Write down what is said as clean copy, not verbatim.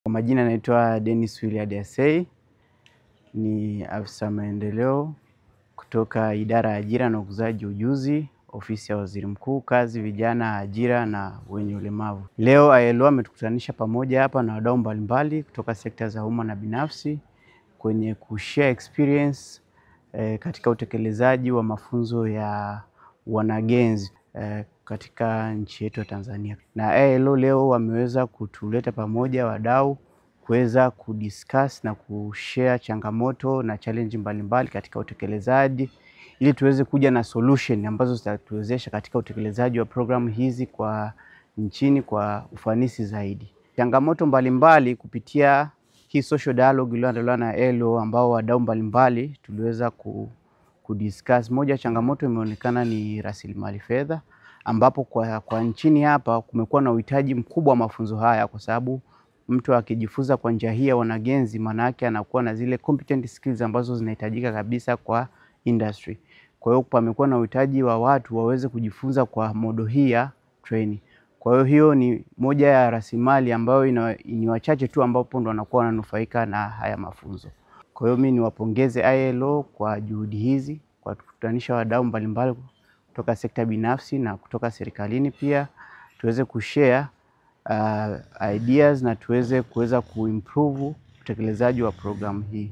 Kwa majina naitwa Dennis Williard Asei, ni afisa maendeleo kutoka idara ya ajira na ukuzaji ujuzi, ofisi ya waziri mkuu, kazi, vijana, ajira na wenye ulemavu. Leo ILO ametukutanisha pamoja hapa na wadau mbalimbali kutoka sekta za umma na binafsi kwenye kushare experience katika utekelezaji wa mafunzo ya wanagenzi katika nchi yetu ya Tanzania. Na ILO leo wameweza kutuleta pamoja wadau kuweza kudiscuss na kushare changamoto na challenge mbalimbali katika utekelezaji, ili tuweze kuja na solution ambazo zitatuwezesha katika utekelezaji wa programu hizi kwa nchini kwa ufanisi zaidi. Changamoto mbalimbali kupitia hii social dialogue iliyoandaliwa na ILO ambao wadau mbalimbali tuliweza kudiscuss. Moja changamoto imeonekana ni rasilimali fedha, ambapo kwa nchini hapa kumekuwa na uhitaji mkubwa wa mafunzo haya, kwa sababu mtu akijifunza kwa njia hii ya wanagenzi, maana yake anakuwa na zile competent skills ambazo zinahitajika kabisa kwa industry. Kwa hiyo pamekuwa na uhitaji wa watu waweze kujifunza kwa modo hii ya training. Kwa hiyo ni moja ya rasilimali ambayo ni wachache tu ambapo ndo wanakuwa wananufaika na haya mafunzo. Kwa hiyo mimi niwapongeze ILO kwa juhudi hizi, kwa kukutanisha wadau mbalimbali kutoka sekta binafsi na kutoka serikalini pia, tuweze kushare ideas na tuweze kuimprove utekelezaji wa programu hii.